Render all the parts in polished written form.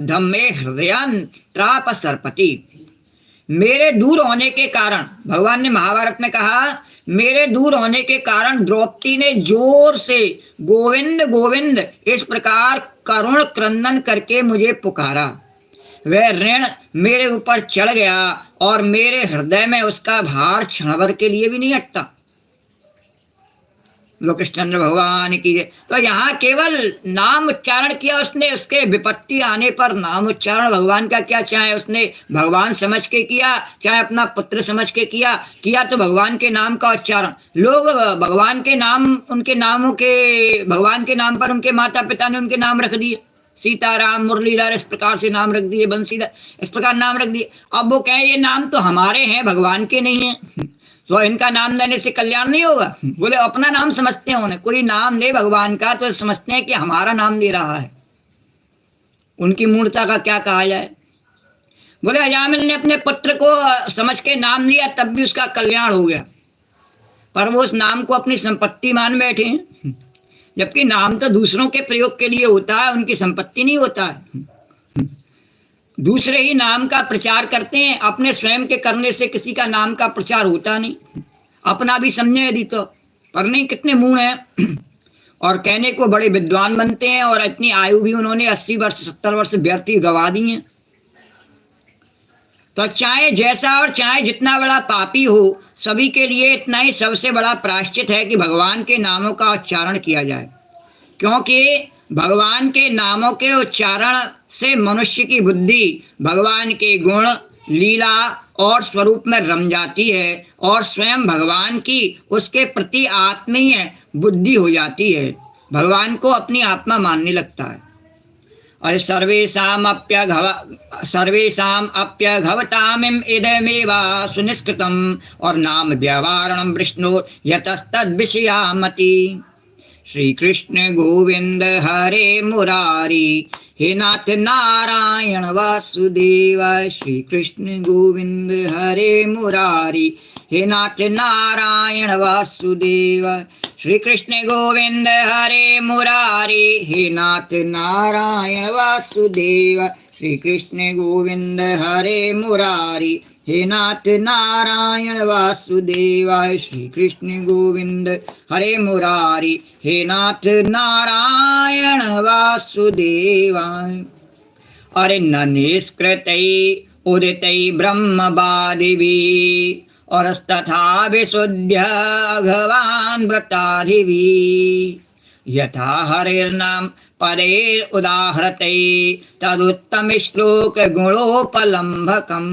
धम्मे हृदयंत्राप सरपति। मेरे दूर होने के कारण, भगवान ने महाभारत में कहा, मेरे दूर होने के कारण द्रौपदी ने जोर से गोविंद गोविंद इस प्रकार करुण क्रंदन करके मुझे पुकारा। वह ऋण मेरे ऊपर चढ़ गया और मेरे हृदय में उसका भार क्षण भर के लिए भी नहीं हटता। लोकेशचंद्र भगवान की। तो यहाँ केवल नाम उच्चारण किया उसने, उसके विपत्ति आने पर नाम उच्चारण भगवान का क्या, चाहे उसने भगवान समझ के किया चाहे अपना पुत्र समझ के किया तो भगवान के नाम का उच्चारण। लोग भगवान के नाम, उनके नामों के, भगवान के नाम पर उनके माता पिता ने उनके नाम रख दिए, सीताराम मुरलीधर इस प्रकार से नाम रख दिए, बंसीधर इस प्रकार नाम रख दिए। अब वो कहे ये नाम तो हमारे हैं, भगवान के नहीं है, तो इनका नाम लेने से कल्याण नहीं होगा। बोले अपना नाम समझते हैं, उन्हें कोई नाम ले भगवान का तो समझते हैं कि हमारा नाम ले रहा है। उनकी मूर्ता का क्या कहा जाए। बोले अजामिल ने अपने पुत्र को समझ के नाम लिया तब भी उसका कल्याण हो गया, पर वो उस नाम को अपनी संपत्ति मान बैठे हैं, जबकि नाम तो दूसरों के प्रयोग के लिए होता है, उनकी संपत्ति नहीं होता है। दूसरे ही नाम का प्रचार करते हैं, अपने स्वयं के करने से किसी का नाम का प्रचार होता नहीं। अपना भी समझे यदि तो, पर नहीं कितने मुंह हैं और कहने को बड़े विद्वान बनते हैं, और इतनी आयु भी उन्होंने 80 वर्ष 70 वर्ष व्यर्थ ही गवा दी है। तो चाहे जैसा और चाहे जितना बड़ा पापी हो, सभी के लिए इतना ही सबसे बड़ा प्रायश्चित है कि भगवान के नामों का उच्चारण किया जाए, क्योंकि भगवान के नामों के उच्चारण से मनुष्य की बुद्धि भगवान के गुण, लीला और स्वरूप में रम जाती है और स्वयं भगवान की उसके प्रति आत्मीय बुद्धि हो जाती है, भगवान को अपनी आत्मा मानने लगता है। और सर्वेषाम अप्यघवतामिम इदमेवा सुनिष्कृतम, और नाम व्यवहारणम विष्णु यतस्तद विषयामति। श्री कृष्ण गोविंद हरे मुरारी, हे नाथ नारायण वासुदेव। श्री कृष्ण गोविंद हरे मुरारी, हे नाथ नारायण वासुदेव। श्री कृष्ण गोविंद हरे मुरारी, हे नाथ नारायण वासुदेव। श्री कृष्ण गोविंद हरे मुरारी, हे नाथ नारायण वासुदेवाय। श्री कृष्ण गोविंद हरे मुरारी, हे नाथ नारायण वासुदेवाय। अरे न निष्कृतै उदितै ब्रह्मवादिभिः, और तथा विशुद्ध्य भगवान व्रताधिभिः, यथा हरिर्नाम परेर उदाहरते तदुत्तम श्लोक गुणोपलम्भकम,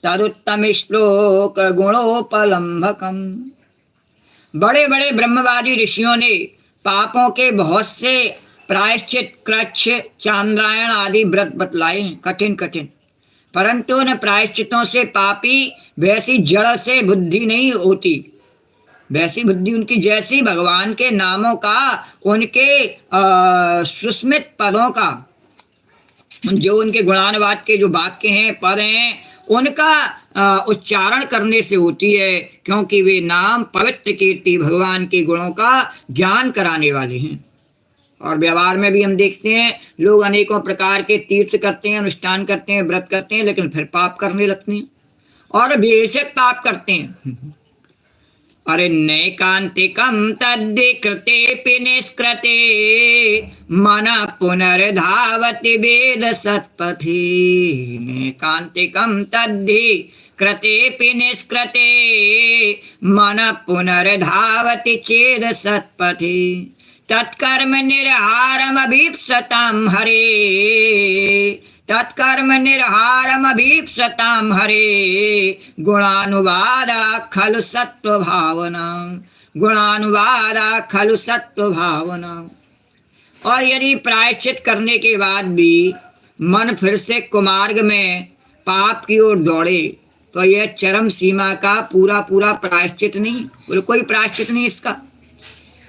तदुत्तम श्लोक गुणोपलम्भकम। बड़े बड़े ब्रह्मवादी ऋषियों ने पापों के बहुत से प्रायश्चित, कृच्छ, चांद्रायण आदि व्रत बतलाए हैं, कठिन कठिन, परंतु उन प्रायश्चितों से पापी वैसी जड़ से बुद्धि नहीं होती, वैसी बुद्धि उनकी जैसी भगवान के नामों का, उनके सुस्मित पदों का, जो उनके गुणानुवाद के जो वाक्य हैं, पद हैं, उनका उच्चारण करने से होती है, क्योंकि वे नाम पवित्र कीर्ति भगवान के गुणों का ज्ञान कराने वाले हैं। और व्यवहार में भी हम देखते हैं लोग अनेकों प्रकार के तीर्थ करते हैं, अनुष्ठान करते हैं, व्रत करते हैं, लेकिन फिर पाप करने लगते हैं और बेशक पाप करते हैं। अरे नैकांतिकम तद्विकृते निष्कृते मन पुनर्धावति वेद सत्पथि। नैकांतिकम तद्विकृते निष्कृते मन पुनर्धावति चेद सत्पथि। तत्कर्म निर्हारमभीप्सतां हरे, तत्कर्म निर्हारमभीप्सतां हरे। गुणानुवादा खलु सत्व भावना, गुणानुवादा खलु सत्व भावना। और यदि प्रायश्चित करने के बाद भी मन फिर से कुमार्ग में पाप की ओर दौड़े, तो यह चरम सीमा का पूरा पूरा प्रायश्चित नहीं, कोई प्रायश्चित नहीं इसका।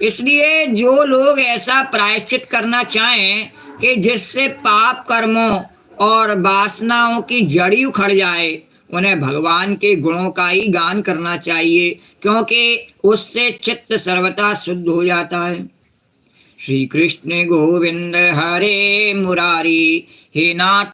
इसलिए जो लोग ऐसा प्रायश्चित करना चाहें कि जिससे पाप कर्मों और वासनाओं की जड़ी उखड़ जाए, उन्हें भगवान के गुणों का ही गान करना चाहिए, क्योंकि उससे चित्त सर्वथा शुद्ध हो जाता है। श्री कृष्ण गोविंद हरे मुरारी, हे नाथ